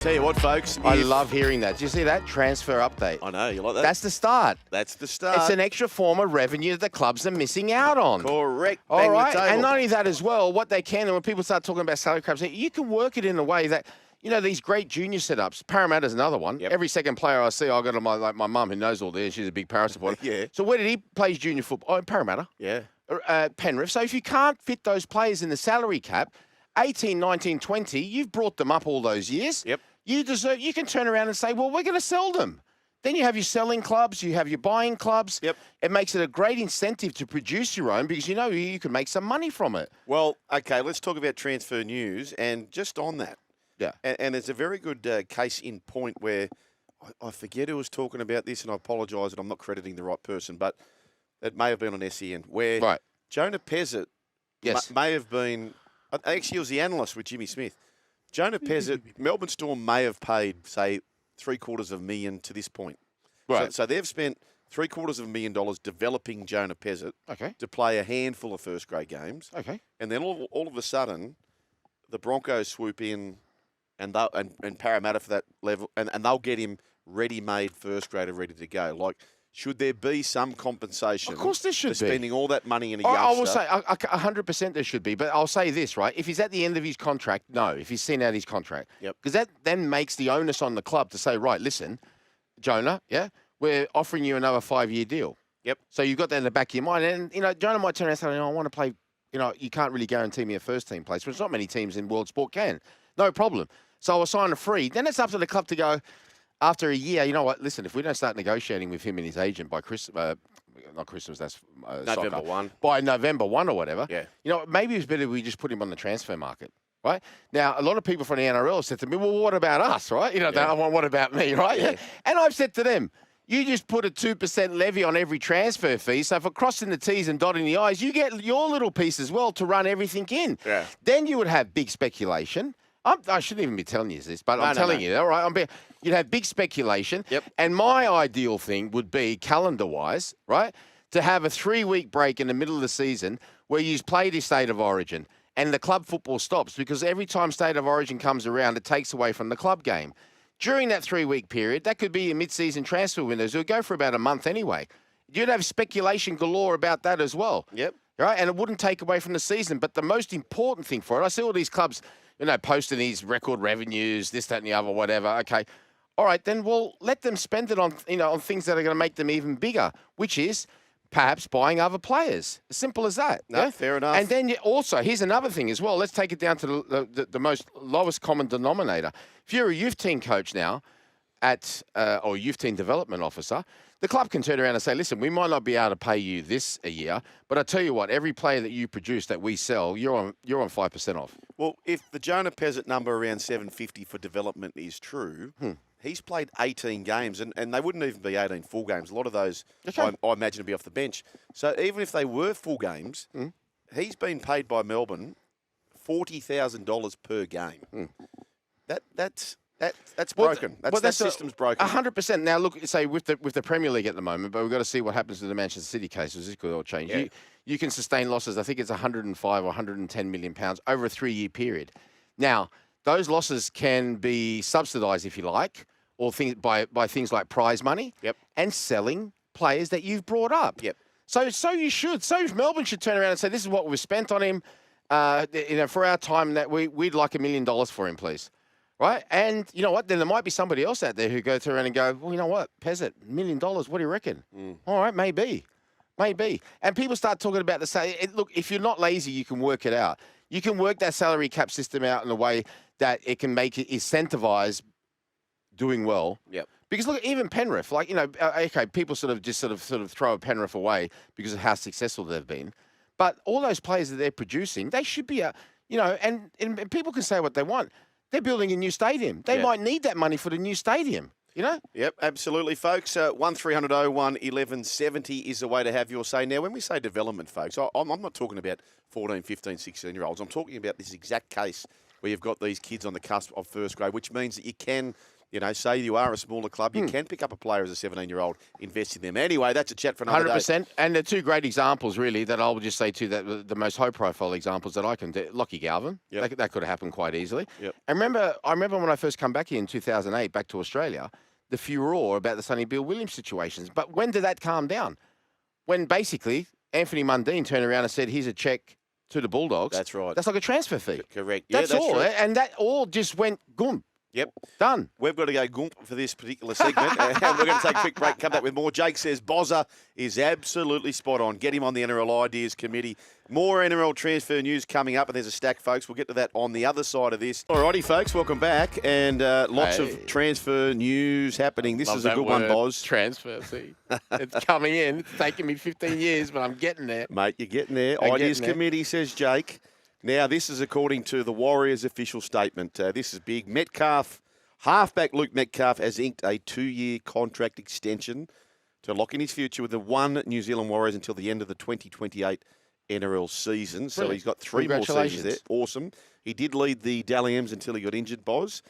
Tell you what, folks. I love hearing that. Do you see that? Transfer update. I know, you like that? That's the start. That's the start. It's an extra form of revenue that the clubs are missing out on. Correct. All Bang right. the table. And not only that as well, what they can, and when people start talking about salary caps, you can work it in a way that, you know, these great junior setups. Parramatta's another one. Yep. Every second player I see, I got my mum who knows all this. She's a big Para supporter. Yeah. So where did he play his junior football? Oh, in Parramatta. Yeah. Penrith. So if you can't fit those players in the salary cap, 18, 19, 20, you've brought them up all those years. Yep. You can turn around and say, well, we're going to sell them. Then you have your selling clubs, you have your buying clubs. Yep. It makes it a great incentive to produce your own because you know you can make some money from it. Well, okay, let's talk about transfer news. And just on that, Yeah. and there's a very good case in point where I forget who was talking about this, and I apologise that I'm not crediting the right person, but it may have been on SEN, where Right. Jonah Pezet Yes. may have been, actually, he was the analyst with Jimmy Smith. Jonah Pezet, Melbourne Storm may have paid, say, $750,000 to this point. Right. So they've spent $750,000 developing Jonah Pezet Okay. to play a handful of first-grade games. Okay. And then all of a sudden, the Broncos swoop in and Parramatta for that level, and they'll get him ready-made first grader ready to go. Like, should there be some compensation? Of course there should for be. spending all that money in a youngster? I will say 100% there should be, but I'll say this, right? If he's at the end of his contract, no. If he's seen out his contract, Yep. because that then makes the onus on the club to say, right, listen, Jonah, yeah, we're offering you another 5-year deal. Yep. So you've got that in the back of your mind, and you know, Jonah might turn around and say, I want to play. You know, you can't really guarantee me a first-team place, which not many teams in world sport can. No problem. So I'll sign a free. Then it's up to the club to go. After a year, you know what? Listen, if we don't start negotiating with him and his agent by not Christmas, that's November soccer. 1. By November 1 or whatever, Yeah. you know, maybe it's better we just put him on the transfer market, right? Now, a lot of people from the NRL said to me, well, what about us, right? You know, Yeah. what about me, right? Yeah. And I've said to them, you just put a 2% levy on every transfer fee. So for crossing the T's and dotting the I's, you get your little piece as well to run everything in. Yeah. Then you would have big speculation. I shouldn't even be telling you this, but I'm telling you, all right? You'd have big speculation. Yep. And my ideal thing would be, calendar-wise, right, to have a 3-week break in the middle of the season where you play the State of Origin and the club football stops because every time State of Origin comes around, it takes away from the club game. During that 3-week period, that could be a mid-season transfer windows. It would go for about a month anyway. You'd have speculation galore about that as well. Yep. Right? And it wouldn't take away from the season. But the most important thing for it, I see all these clubs, you know, posting these record revenues, this, that, and the other, whatever. Okay. All right, then we'll let them spend it on, you know, on things that are going to make them even bigger, which is perhaps buying other players. As simple as that. No, yeah? fair enough. And then also, here's another thing as well. Let's take it down to the most lowest common denominator. If you're a youth team coach now or youth team development officer, the club can turn around and say, listen, we might not be able to pay you this a year, but I tell you what, every player that you produce that we sell, you're on 5% off. Well, if the Jonah Pezet number around 750 for development is true, he's played 18 games, and they wouldn't even be 18 full games. A lot of those, Okay. I imagine, would be off the bench. So even if they were full games, he's been paid by Melbourne $40,000 per game. That's broken. That system's broken. 100%. Now, look, say with the Premier League at the moment, but we've got to see what happens with the Manchester City cases. This could all change. Yeah. You can sustain losses. I think it's 105 or 110 million pounds over a 3-year period. Now, those losses can be subsidised, if you like, or by things like prize money. Yep. And selling players that you've brought up. Yep. So you should. So if Melbourne should turn around and say, this is what we've spent on him, you know, for our time, that we'd like $1 million for him, please. Right? And you know what? Then there might be somebody else out there who go through and go, well, you know what? Pezet, $1 million, what do you reckon? All right, maybe. And people start talking about the salary. Look, if you're not lazy, you can work it out. You can work that salary cap system out in a way that it can make it incentivize doing well. Yep. Because look, even Penrith, like, you know, okay, people sort of throw a Penrith away because of how successful they've been. But all those players that they're producing, they should be, you know, and people can say what they want. They're building a new stadium. They might need that money for the new stadium, you know? Yep, absolutely, folks. 1300 01 1170 is the way to have your say. Now, when we say development, folks, I'm not talking about 14, 15, 16-year-olds. I'm talking about this exact case where you've got these kids on the cusp of first grade, which means that you can say you are a smaller club, you can pick up a player as a 17-year-old, invest in them. Anyway, that's a chat for another 100%. And the two great examples, really, that I'll just say that the most high-profile examples that I can do, Lockie Galvin, that could have happened quite easily. Yep. And I remember when I first come back here in 2008, back to Australia, the furore about the Sonny Bill Williams situations. But when did that calm down? When basically Anthony Mundine turned around and said, here's a check to the Bulldogs. That's right. That's like a transfer fee. Correct. That's all. True. And that all just went goom. Yep. Done. We've got to go goomp for this particular segment. And we're going to take a quick break, come back with more. Jake says Bozza is absolutely spot on. Get him on the NRL Ideas Committee. More NRL transfer news coming up, and there's a stack, folks. We'll get to that on the other side of this. Alrighty, folks, welcome back. And lots of transfer news happening. This is a good one, Boz. Transfer, see. It's coming in. It's taken me 15 years, but I'm getting there. Mate, you're getting there. Ideas Committee, says Jake. Now, this is according to the Warriors' official statement. This is big. Metcalf, halfback Luke Metcalf, has inked a 2-year contract extension to lock in his future with the One New Zealand Warriors until the end of the 2028 NRL season. So he's got 3 more seasons there. Awesome. He did lead the Dally M's until he got injured, Boz.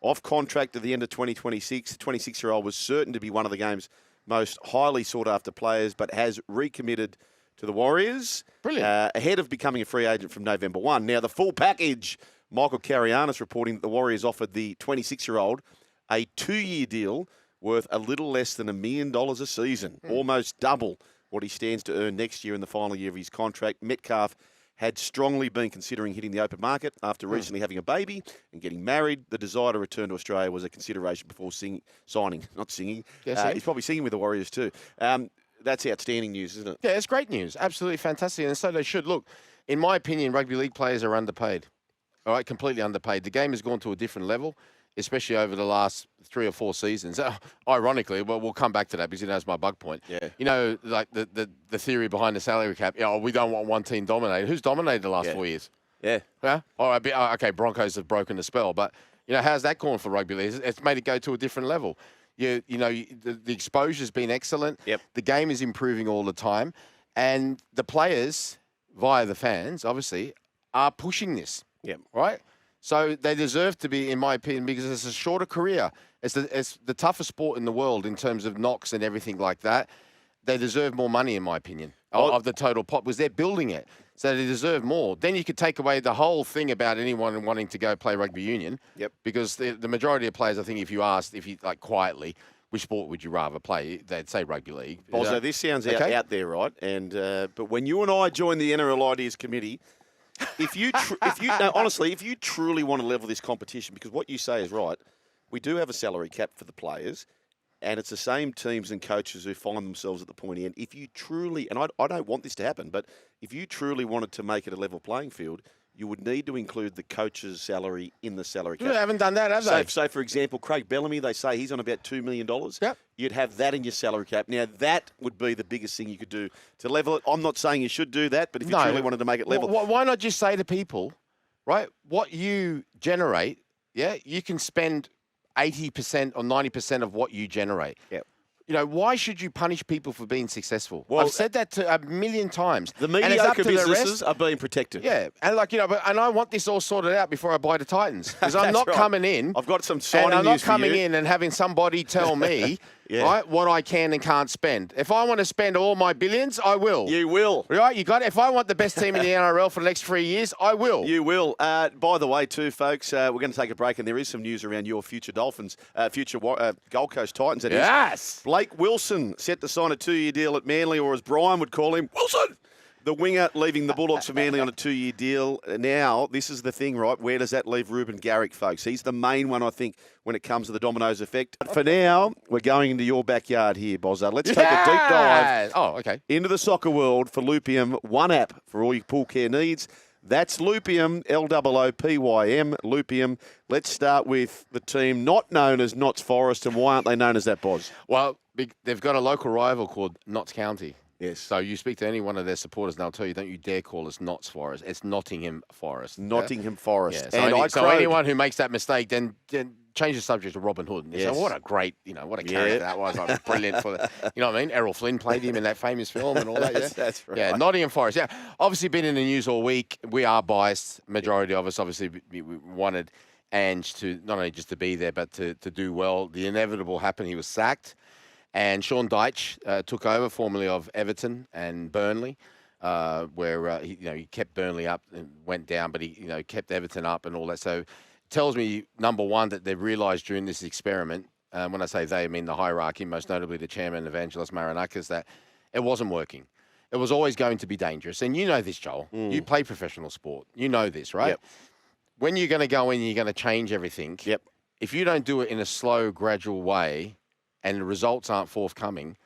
Off contract at the end of 2026. The 26-year-old was certain to be one of the game's most highly sought-after players, but has recommitted to the Warriors. Brilliant. Ahead of becoming a free agent from November 1. Now, the full package, Michael Carianis reporting that the Warriors offered the 26-year-old a 2-year deal worth a little less than $1 million a season, almost double what he stands to earn next year in the final year of his contract. Metcalf had strongly been considering hitting the open market after recently having a baby and getting married. The desire to return to Australia was a consideration before signing, not singing. Yes, he's probably singing with the Warriors too. That's outstanding news, isn't it? Yeah, it's great news. Absolutely fantastic. And so they should. Look, in my opinion, rugby league players are underpaid. All right, completely underpaid. The game has gone to a different level, especially over the last 3 or 4 seasons. Ironically, well, we'll come back to that because that's my bug point. Yeah. You know, like the theory behind the salary cap, we don't want one team dominated. Who's dominated the last 4 years? Yeah. Yeah? All right, okay, Broncos have broken the spell, but, how's that gone for rugby league? It's made it go to a different level. The exposure's been excellent. Yep. The game is improving all the time. And the players, via the fans, obviously, are pushing this. Yep. Right? So they deserve to be, in my opinion, because it's a shorter career. It's the toughest sport in the world in terms of knocks and everything like that. They deserve more money, in my opinion, of the total pot, because they're building it. So they deserve more. Then you could take away the whole thing about anyone wanting to go play rugby union. Yep. Because the majority of players, I think, if you like quietly, which sport would you rather play? They'd say rugby league. Also, this sounds out there, right? And but when you and I join the NRL Ideas Committee, if you truly want to level this competition, because what you say is right, we do have a salary cap for the players, and it's the same teams and coaches who find themselves at the pointy end. If you truly, and I don't want this to happen, but if you truly wanted to make it a level playing field, you would need to include the coach's salary in the salary cap. They haven't done that, have they? So, for example, Craig Bellamy, they say he's on about $2 million. Yep. You'd have that in your salary cap. Now, that would be the biggest thing you could do to level it. I'm not saying you should do that, but if you truly wanted to make it level. Why not just say to people, right, what you generate, you can spend 80% or 90% of what you generate. Yep. Why should you punish people for being successful? Well, I've said that to a million times. The mediocre businesses are being protected. Yeah, and and I want this all sorted out before I buy the Titans, because I'm not coming in. I've got some signing and I'm not news for coming you. in and having somebody tell me right, what I can and can't spend. If I want to spend all my billions, I will. You will. Right, you got it. If I want the best team in the NRL for the next 3 years, I will. You will. By the way, too, folks, we're going to take a break, and there is some news around your future Dolphins, future Gold Coast Titans. Yes. Blake Wilson set to sign a 2-year deal at Manly, or as Brian would call him, Wilson. The winger leaving the Bulldogs for Manly on a 2-year deal. Now, this is the thing, right? Where does that leave Ruben Garrick, folks? He's the main one, I think, when it comes to the dominoes effect. But for now, we're going into your backyard here, Bozza. Let's take a deep dive into the soccer world for Loopium. One app for all your pool care needs. That's Loopium, Loopym, Loopium. Let's start with the team not known as Notts Forest. And why aren't they known as that, Boz? Well, they've got a local rival called Notts County. Yes. So you speak to any one of their supporters and they'll tell you, don't you dare call us Notts Forest. It's Nottingham Forest. Nottingham Forest. Yeah. So anyone who makes that mistake, then change the subject to Robin Hood. And you say, what a great, what a character that was. Like, brilliant for the, you know what I mean? Errol Flynn played him in that famous film and all that. That's right. Yeah, Nottingham Forest. Yeah, obviously been in the news all week. We are biased. Majority of us obviously we wanted Ange to not only just to be there, but to do well. The inevitable happened. He was sacked. And Sean Dyche took over, formerly of Everton and Burnley, where he kept Burnley up and went down, but he kept Everton up and all that. So it tells me, number one, that they've realised during this experiment, when I say they, I mean the hierarchy, most notably the chairman, Evangelos Marinakis, that it wasn't working. It was always going to be dangerous. And you know this, Joel. You play professional sport. You know this, right? Yep. When you're going to go in, you're going to change everything. Yep. If you don't do it in a slow, gradual way, and the results aren't forthcoming,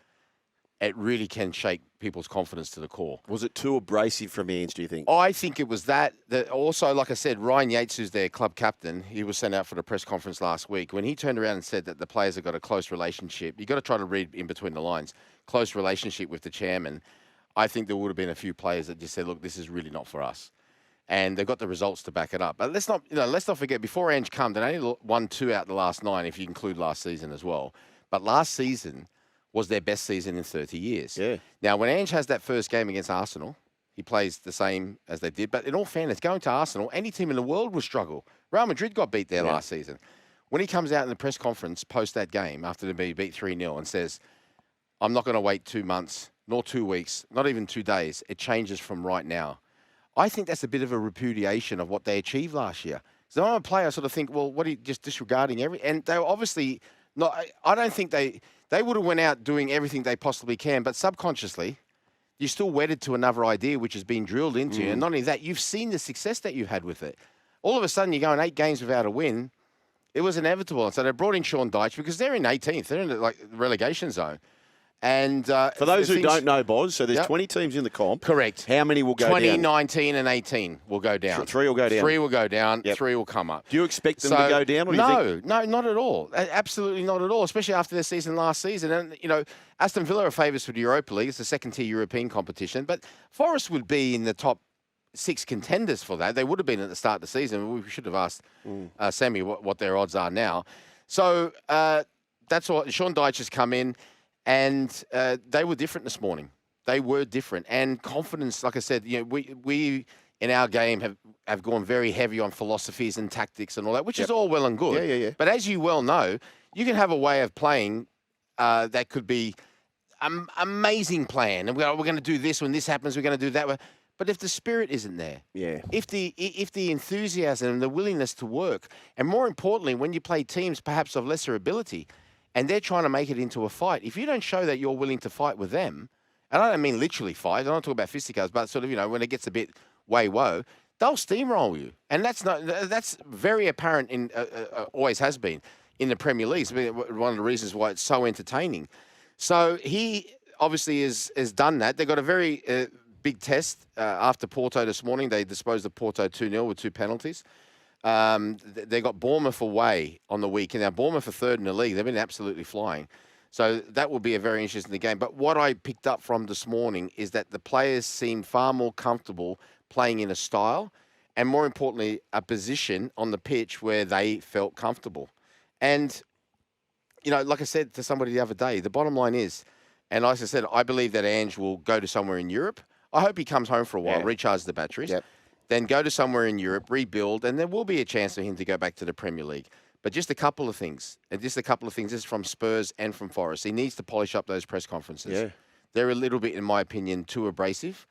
it really can shake people's confidence to the core. Was it too abrasive from Ange, do you think? I think it was that also, like I said, Ryan Yates, who's their club captain, he was sent out for the press conference last week. When he turned around and said that the players have got a close relationship, you've got to try to read in between the lines, close relationship with the chairman, I think there would have been a few players that just said, look, this is really not for us. And they've got the results to back it up. But let's not forget, before Ange come, they only won 2 out of the last 9, if you include last season as well. But last season was their best season in 30 years. Yeah. Now, when Ange has that first game against Arsenal, he plays the same as they did. But in all fairness, going to Arsenal, any team in the world will struggle. Real Madrid got beat there last season. When he comes out in the press conference post that game, after they beat 3-0, and says, I'm not going to wait 2 months, nor 2 weeks, not even 2 days. It changes from right now. I think that's a bit of a repudiation of what they achieved last year. So I'm a player, I sort of think, well, what are you just disregarding and they were obviously not. I don't think they would have went out doing everything they possibly can, but subconsciously, you're still wedded to another idea which has been drilled into you. And not only that, you've seen the success that you've had with it. All of a sudden, you're going 8 games without a win. It was inevitable. And so they brought in Sean Dyche because they're in 18th. They're in the relegation zone. And for those who don't know, Boz, so there's 20 teams in the comp. Correct. How many will go 20, down? 19 and 18 will go down. 3 will go down. 3 will go down. 3 will come up. Do you expect them to go down? Or do you think... No, not at all. Absolutely not at all, especially after their season last season. And, Aston Villa are favourites for the Europa League. It's a second-tier European competition. But Forest would be in the top 6 contenders for that. They would have been at the start of the season. We should have asked Sammy what their odds are now. So that's what Sean Dyche has come in. And they were different this morning. They were different. And confidence, like I said, we in our game have gone very heavy on philosophies and tactics and all that, which is all well and good. Yeah. But as you well know, you can have a way of playing that could be an amazing plan. And we're going to do this when this happens, we're going to do that. But if the spirit isn't there, if the enthusiasm and the willingness to work, and more importantly, when you play teams perhaps of lesser ability, and they're trying to make it into a fight, if you don't show that you're willing to fight with them, and I don't mean literally fight, I don't talk about fisticuffs, but sort of, when it gets a bit way-woe, they'll steamroll you. And that's very apparent always has been in the Premier League. It's been one of the reasons why it's so entertaining. So he obviously has done that. They've got a very big test after Porto this morning. They disposed of Porto 2-0 with 2 penalties. They got Bournemouth away on the weekend. Now, Bournemouth are 3rd in the league. They've been absolutely flying. So that will be a very interesting game. But what I picked up from this morning is that the players seem far more comfortable playing in a style and, more importantly, a position on the pitch where they felt comfortable. And, like I said to somebody the other day, the bottom line is, and like I said, I believe that Ange will go to somewhere in Europe. I hope he comes home for a while, recharge the batteries. Then go to somewhere in Europe, rebuild, and there will be a chance for him to go back to the Premier League. But just a couple of things. This is from Spurs and from Forest. He needs to polish up those press conferences. Yeah. They're a little bit, in my opinion, too abrasive.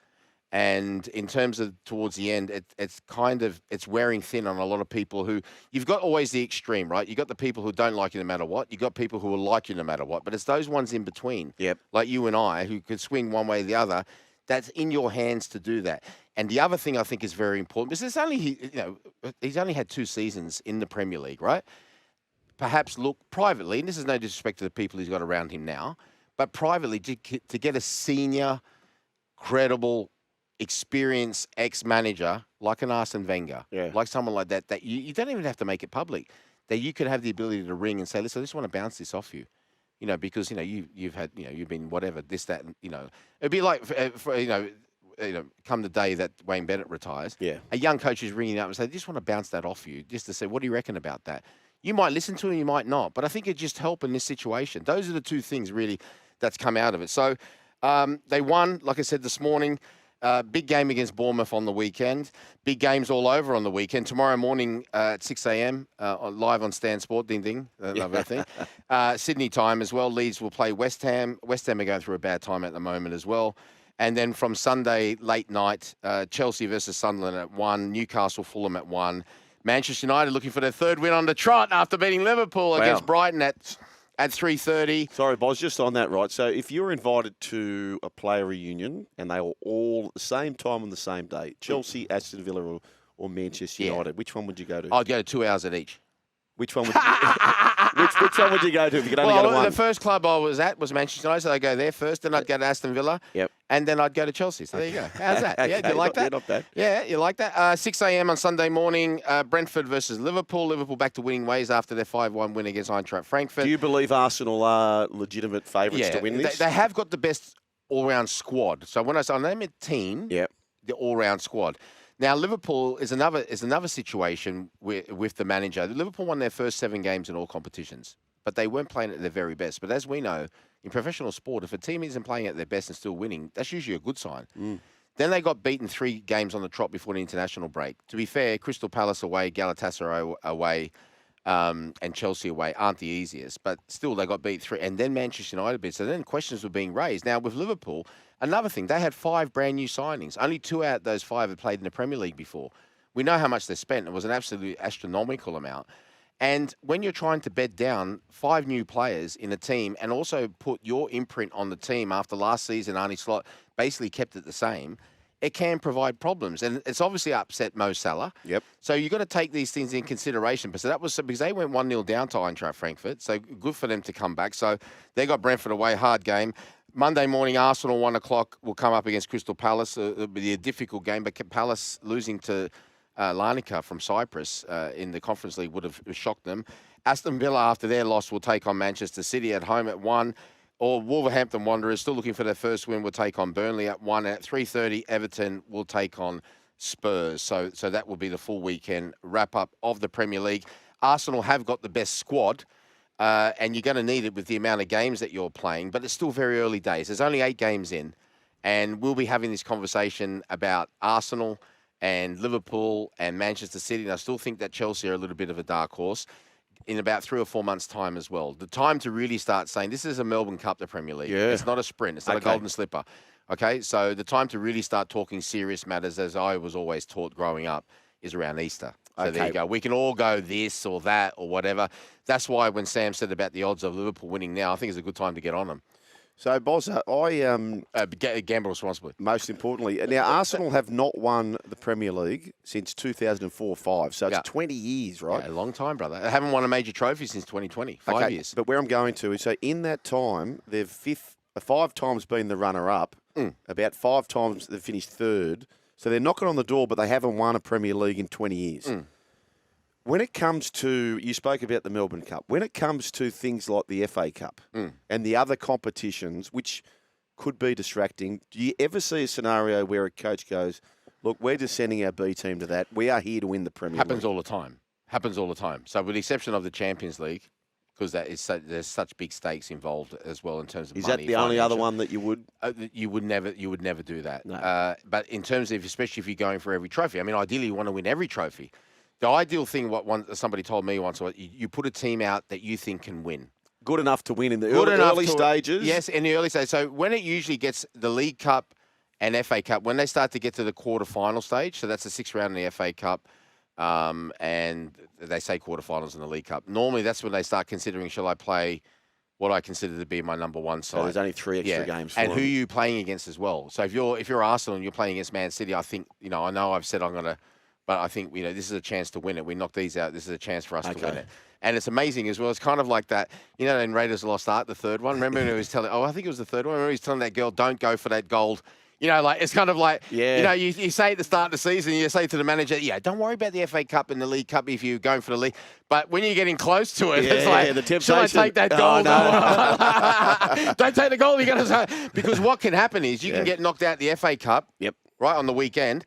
And in terms of towards the end, it's wearing thin on a lot of people who, you've got always the extreme, right? You've got the people who don't like you no matter what. You've got people who will like you no matter what. But it's those ones in between, like you and I, who could swing one way or the other. That's in your hands to do that. And the other thing I think is very important, because he's only had 2 seasons in the Premier League, right? Perhaps look privately, and this is no disrespect to the people he's got around him now, but privately to get a senior, credible, experienced ex-manager like an Arsene Wenger, like someone like that you don't even have to make it public, that you could have the ability to ring and say, listen, I just want to bounce this off you. Because you've had you've been whatever this that and it'd be like come the day that Wayne Bennett retires, a young coach is ringing up and say, I just want to bounce that off you, just to say, what do you reckon about that? You might listen to him, you might not, but I think it just help in this situation. Those are the 2 things really that's come out of it. So they won, like I said this morning. Big game against Bournemouth on the weekend. Big games all over on the weekend. Tomorrow morning at 6 a.m. Live on Stan Sport. Ding, ding. Love that thing. Sydney time as well. Leeds will play West Ham. West Ham are going through a bad time at the moment as well. And then from Sunday, late night, Chelsea versus Sunderland at 1. Newcastle, Fulham at 1. Manchester United looking for their third win on the trot after beating Liverpool against Brighton at 3:30. Sorry, Boz, just on that, right? So if you're invited to a player reunion and they were all at the same time on the same day, Chelsea, Aston Villa or Manchester United, which one would you go to? I'd go to 2 hours at each. Which one would you, which one would you go to if you could only go to one? The first club I was at was Manchester United, so I'd go there first. Then I'd go to Aston Villa. Yep. And then I'd go to Chelsea. So there you go. How's that? Yeah, do you like that? Yeah, not bad. Yeah, you like that? 6 a.m. on Sunday morning, Brentford versus Liverpool. Liverpool back to winning ways after their 5-1 win against Eintracht Frankfurt. Do you believe Arsenal are legitimate favourites to win this? They have got the best all-round squad. So when I say name a team, the all-round squad. Now, Liverpool is another situation with the manager. Liverpool won their first 7 games in all competitions, but they weren't playing at their very best. But as we know, in professional sport, if a team isn't playing at their best and still winning, that's usually a good sign. Then they got beaten 3 games on the trot before the international break. To be fair, Crystal Palace away, Galatasaray away, and Chelsea away aren't the easiest, but still they got beat 3. And then Manchester United beat. So then questions were being raised. Now, with Liverpool, another thing, they had 5 brand new signings. Only 2 out of those 5 had played in the Premier League before. We know how much they spent. It was an absolutely astronomical amount. And when you're trying to bed down 5 new players in a team and also put your imprint on the team after last season, Arnie Slot basically kept it the same, it can provide problems. And it's obviously upset Mo Salah. Yep. So you've got to take these things in consideration. So that was because they went 1-0 down to Eintracht Frankfurt. So good for them to come back. So they got Brentford away, hard game. Monday morning, Arsenal, 1 o'clock, will come up against Crystal Palace. It'll be a difficult game, but Palace losing to Larnaca from Cyprus in the Conference League would have shocked them. Aston Villa, after their loss, will take on Manchester City at home at 1. Or Wolverhampton Wanderers, still looking for their first win, will take on Burnley at 1. At 3:30, Everton will take on Spurs. So that will be the full weekend wrap-up of the Premier League. Arsenal have got the best squad, and you're going to need it with the amount of games that you're playing, but it's still very early days. There's only 8 games in, and we'll be having this conversation about Arsenal and Liverpool and Manchester City, and I still think that Chelsea are a little bit of a dark horse in about 3 or 4 months' time as well. The time to really start saying, this is a Melbourne Cup, the Premier League. Yeah. It's not a sprint. It's not a golden slipper. Okay, so the time to really start talking serious matters, as I was always taught growing up, is around Easter. So there you go. We can all go this or that or whatever. That's why when Sam said about the odds of Liverpool winning now, I think it's a good time to get on them. So, Bozza, gamble responsibly. Most importantly, now Arsenal have not won the Premier League since 2004-05, so it's 20 years, right? Yeah, a long time, brother. They haven't won a major trophy since 2020, 5 years. But where I'm going to is, so in that time, they've 5 times been the runner-up, about 5 times they've finished third, so they're knocking on the door, but they haven't won a Premier League in 20 years. When it comes to, you spoke about the Melbourne Cup, when it comes to things like the FA Cup and the other competitions, which could be distracting, do you ever see a scenario where a coach goes, look, we're just sending our B team to that. We are here to win the Premier League? Happens all the time. Happens all the time. So with the exception of the Champions League, because there's such big stakes involved as well in terms of money. Is that the only other one that you would? You would never do that. No. But in terms of, especially if you're going for every trophy, I mean, ideally you want to win every trophy. The ideal thing, somebody told me once, you put a team out that you think can win. Good enough to win in the early stages? Yes, in the early stages. So when it usually gets the League Cup and FA Cup, when they start to get to the quarter-final stage, so that's the 6th round in the FA Cup, and they say quarterfinals in the League Cup. Normally that's when they start considering, shall I play what I consider to be my number 1 side? So there's only 3 extra games for and them. who are you playing against as well? So if you're Arsenal and you're playing against Man City, I think, I know I've said I'm going to, but I think, this is a chance to win it. We knock these out. This is a chance for us to win it. And it's amazing as well. It's kind of like that, in Raiders Lost Art, the 3rd one. Remember when he was telling, I think it was the 3rd one. Remember he was telling that girl, don't go for that gold. It's kind of like, you say at the start of the season, you say to the manager, don't worry about the FA Cup and the League Cup if you're going for the league. But when you're getting close to it, it's like, the temptation. Shall I take that gold? Oh, no. Don't take the gold. Because what can happen is you can get knocked out the FA Cup right on the weekend.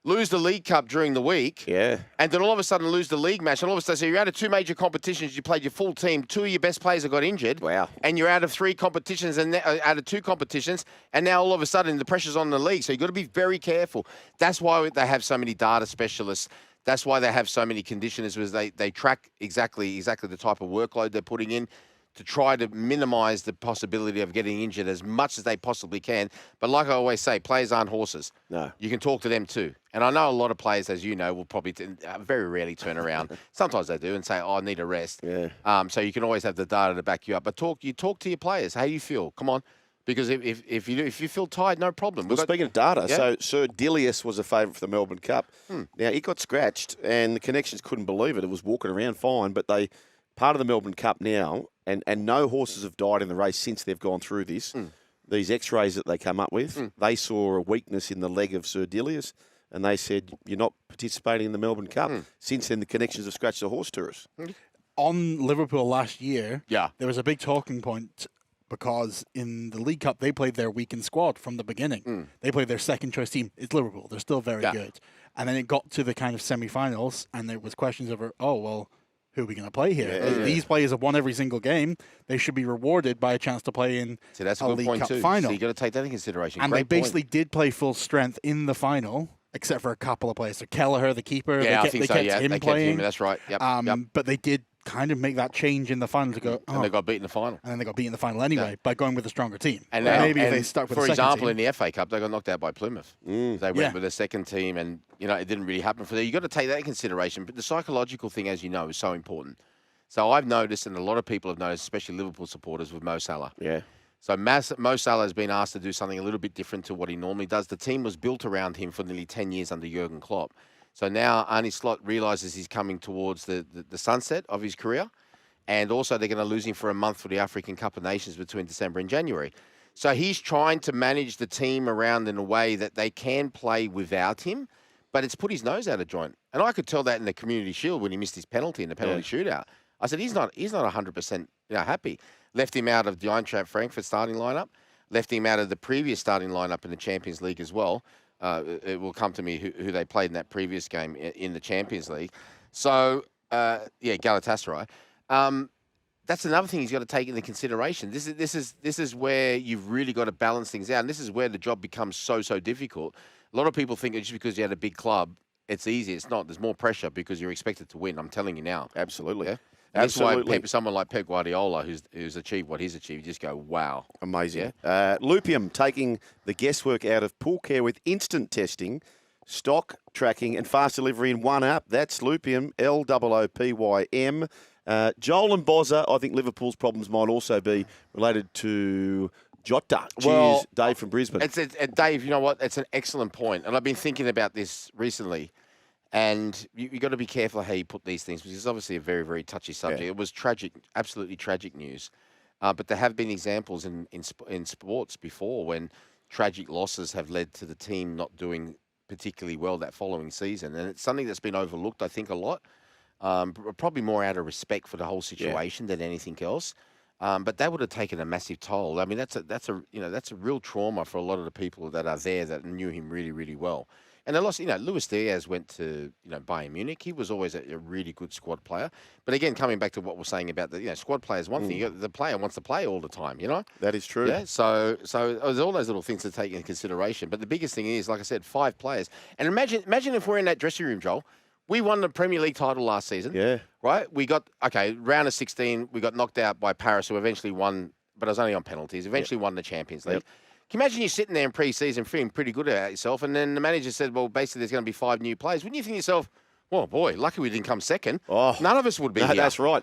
lose the League Cup during the week, Yeah. and then all of a sudden lose the league match, and all of a sudden, so you're out of 2 major competitions, you played your full team, 2 of your best players have got injured. Wow. And you're out of 3 competitions, and out of 2 competitions, and now all of a sudden the pressure's on the league. So you've got to be very careful. That's why they have so many data specialists. That's why they have so many conditioners, because they track exactly the type of workload they're putting in to try to minimise the possibility of getting injured as much as they possibly can. But like I always say, players aren't horses. No. You can talk to them too. And I know a lot of players, as you know, will probably very rarely turn around. Sometimes they do and say, I need a rest. Yeah. So you can always have the data to back you up. But talk to your players. How you feel? Come on. Because if you feel tired, no problem. Well, speaking of data, Yeah. so Sir Dilius was a favourite for the Melbourne Cup. Now, he got scratched, and the connections couldn't believe it. It was walking around fine, but they part of the Melbourne Cup now, and no horses have died in the race since they've gone through this. These X-rays that they come up with, they saw a weakness in the leg of Sir Dilius, and they said, you're not participating in the Melbourne Cup. Since then, the connections have scratched the horse tourists. On Liverpool last year, Yeah. there was a big talking point because in the League Cup, they played their weekend squad from the beginning. They played their second choice team. It's Liverpool. They're still very good. And then it got to the kind of semi-finals, and there was questions over, who are we going to play here? Yeah. These players have won every single game. They should be rewarded by a chance to play in So that's a a good League point Cup too. final. So you got to take that into consideration. And Great they point. basically did play full strength in the final, except for a couple of players. So Kelleher, the keeper, Yeah, I they think so. kept Yeah, him they kept playing. him. That's right. Yep. But they did kind of make that change in the final to go, And they got beaten in the final. and then they got beat in the final anyway by going with a stronger team. And maybe if and they stuck with for the second example, team. in the FA Cup, they got knocked out by Plymouth. They went Yeah. with the second team, and it didn't really happen for them. You got to take that in consideration. But the psychological thing, as you know, is so important. So I've noticed, and a lot of people have noticed, especially Liverpool supporters, with Mo Salah. Yeah. So Mo Salah has been asked to do something a little bit different to what he normally does. The team was built around him for nearly 10 years under Jurgen Klopp. So now Arne Slot realises he's coming towards the sunset of his career. And also they're going to lose him for a month for the African Cup of Nations between December and January. So he's trying to manage the team around in a way that they can play without him, but it's put his nose out of joint. And I could tell that in the Community Shield when he missed his penalty in the penalty shootout. I said, he's not 100% happy. Left him out of the Eintracht Frankfurt starting lineup. Left him out of the previous starting lineup in the Champions League as well. It will come to me who they played in that previous game in the Champions League. So, Galatasaray. That's another thing he's got to take into consideration. This is where you've really got to balance things out, and this is where the job becomes so difficult. A lot of people think that just because you had a big club, it's easy. It's not. There's more pressure because you're expected to win. I'm telling you now. Absolutely. Yeah. Absolutely. That's why someone like Pep Guardiola, who's achieved what he's achieved, you just go, wow. Amazing. Lupium taking the guesswork out of pool care with instant testing, stock tracking, and fast delivery in one app. That's Lupium, Loopym. Joel and Bozza, I think Liverpool's problems might also be related to Jota. Cheers, Dave from Brisbane. Dave, you know what? It's an excellent point. And I've been thinking about this recently. And you got to be careful how you put these things, because it's obviously a very, very touchy subject. It was tragic, absolutely tragic news. But there have been examples in sports before when tragic losses have led to the team not doing particularly well that following season. And it's something that's been overlooked, I think, a lot. Probably more out of respect for the whole situation than anything else. But that would have taken a massive toll. I mean, that's a real trauma for a lot of the people that are there that knew him really, really well. And they lost, Luis Diaz went to, Bayern Munich. He was always a really good squad player. But again, coming back to what we're saying about the, squad player is one thing. The player wants to play all the time, That is true. Yeah. So there's all those little things to take into consideration. But the biggest thing is, like I said, 5 players. And imagine if we're in that dressing room, Joel. We won the Premier League title last season. Yeah. Right? We got, round of 16, we got knocked out by Paris, who eventually won, but it was only on penalties, eventually won the Champions League. Can you imagine you sitting there in pre-season feeling pretty good about yourself, and then the manager said, well, basically there's going to be 5 new players. Wouldn't you think to yourself, well, boy, lucky we didn't come second. Oh, None of us would be here. That's right.